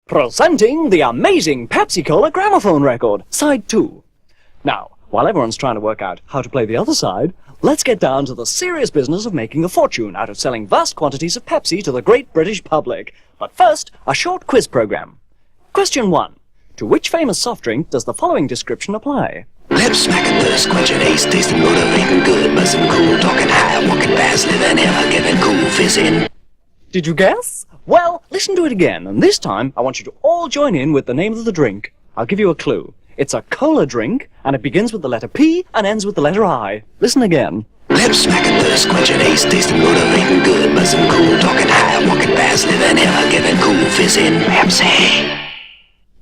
Presenting the amazing Pepsi-Cola gramophone record, side 2. Now, while everyone's trying to work out how to play the other side, let's get down to the serious business of making a fortune out of selling vast quantities of Pepsi to the great British public. But first, a short quiz program. Question 1. To which famous soft drink does the following description apply? Lip smacking, thirst quenching, ace tasting, motivating, good, buzzing, cool, talking high, walking fast, living ever, giving cool, fizzing. Did you guess? Well, listen to it again, and this time I want you to all join in with the name of the drink. I'll give you a clue. It's a cola drink, and it begins with the letter P and ends with the letter I. Listen again. Lip smacking, thirst quenching, ace tasting, motivating, good, buzzing, cool, talking high, walking fast, living ever, giving cool, fizzing, Pepsi.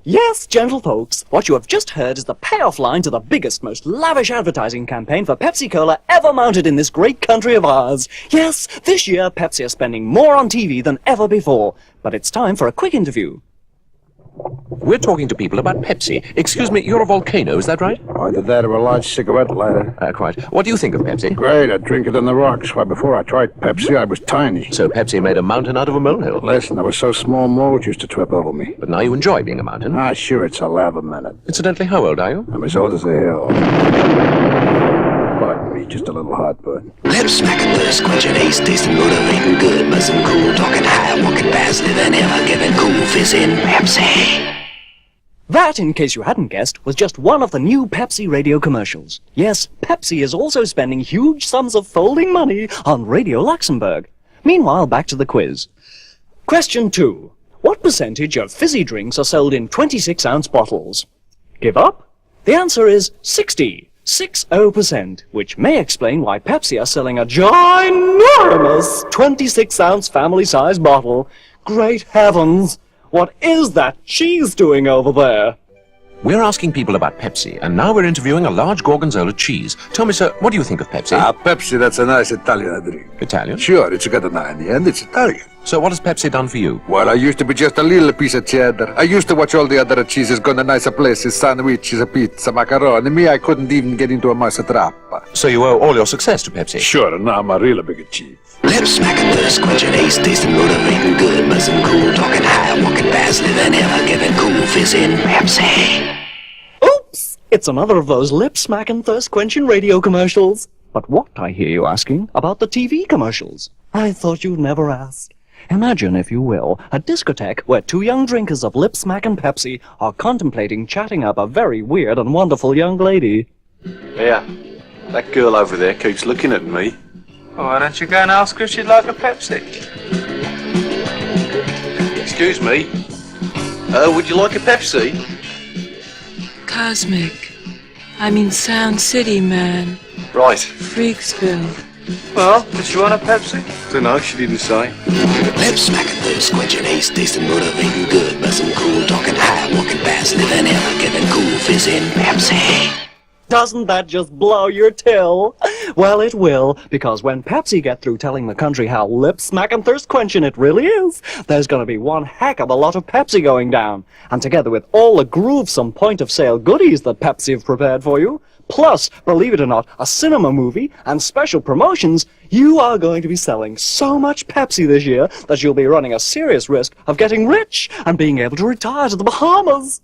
Yes, gentle folks, what you have just heard is the payoff line to the biggest, most lavish advertising campaign for Pepsi-Cola ever mounted in this great country of ours. Yes, this year Pepsi are spending more on TV than ever before. But it's time for a quick interview. We're talking to people about Pepsi. Excuse me, you're a volcano, is that right? Either that or a large cigarette lighter. Quite. What do you think of Pepsi? Great, I drink it in the rocks. Why, before I tried Pepsi, I was tiny. So Pepsi made a mountain out of a molehill. Listen, I was so small, moles used to trip over me. But now you enjoy being a mountain. Ah, sure, it's a lava minute. Incidentally, how old are you? I'm as old as a hill. Pardon me, just a little heartburn. Lip smacking, thirst quenching, ace tasting, motivating, good, buzzing, cool, talking high, walking fast, living ever, giving cool, fizzing, Pepsi. That, in case you hadn't guessed, was just one of the new Pepsi radio commercials. Yes, Pepsi is also spending huge sums of folding money on Radio Luxembourg. Meanwhile, back to the quiz. Question 2. What percentage of fizzy drinks are sold in 26-ounce bottles? Give up? The answer is 60%, which may explain why Pepsi are selling a ginormous 26-ounce family-size bottle. Great heavens! What is that cheese doing over there? We're asking people about Pepsi, and now we're interviewing a large gorgonzola cheese. Tell me, sir, what do you think of Pepsi? Pepsi, that's a nice Italian drink. Italian? Sure, it's got an I in the end, it's Italian. So what has Pepsi done for you? Well, I used to be just a little piece of cheddar. I used to watch all the other cheeses go to nicer places, sandwiches, pizza, macaroni. Me, I couldn't even get into a mousetrappa. So you owe all your success to Pepsi? Sure, and now I'm a real big cheese. Lip smacking, thirst quenching, ace tasting, motivating, good, buzzing, cool, talking high, walking fast, living ever, giving cool, fizzing, Pepsi. Oops! It's another of those lip-smacking, thirst-quenching radio commercials. But what, I hear you asking, about the TV commercials? I thought you'd never ask. Imagine, if you will, a discotheque where two young drinkers of lip-smacking Pepsi are contemplating chatting up a very weird and wonderful young lady. Yeah, that girl over there keeps looking at me. Why don't you go and ask her if she'd like a Pepsi? Excuse me. Would you like a Pepsi? Cosmic. I mean Sound City, man. Right. Freaksville. Well, does she want a Pepsi? Dunno, she didn't say. Lip smacking, thirst quenching, ace tasting, motivating, good, buzzing, cool, talking high, walking fast, living ever, giving cool, fizzing, Pepsi. Doesn't that just blow your till? Well, it will, because when Pepsi get through telling the country how lip-smacking thirst-quenching it really is, there's going to be one heck of a lot of Pepsi going down. And together with all the groovesome point-of-sale goodies that Pepsi have prepared for you, plus, believe it or not, a cinema movie and special promotions, you are going to be selling so much Pepsi this year that you'll be running a serious risk of getting rich and being able to retire to the Bahamas.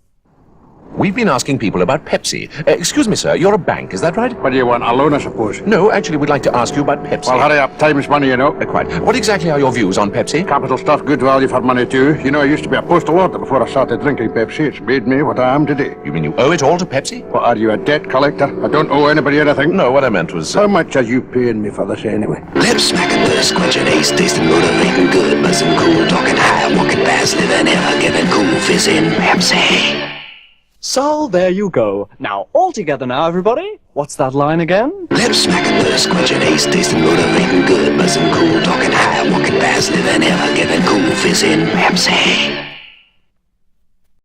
We've been asking people about Pepsi. Excuse me, sir, you're a bank, is that right? What do you want, a loan, I suppose? No, actually, we'd like to ask you about Pepsi. Well, hurry up. Time is money, you know. Quite. What exactly are your views on Pepsi? Capital stuff, good value for money, too. You know, I used to be a postal order before I started drinking Pepsi. It's made me what I am today. You mean you owe it all to Pepsi? What, are you a debt collector? I don't owe anybody anything. No, what I meant was... How much are you paying me for this, anyway? Lip smacking, thirst quenching, ace tasting, motivating, good, buzzing, cool, talking high, walking fast, living ever, giving cool, fizzing, Pepsi. So, there you go. Now, all together now, everybody. What's that line again? Lip smacking, thirst quenching, ace tasting, motivating, good, buzzing, cool, talking high, walking fast, living ever, giving cool, fizzing, Pepsi.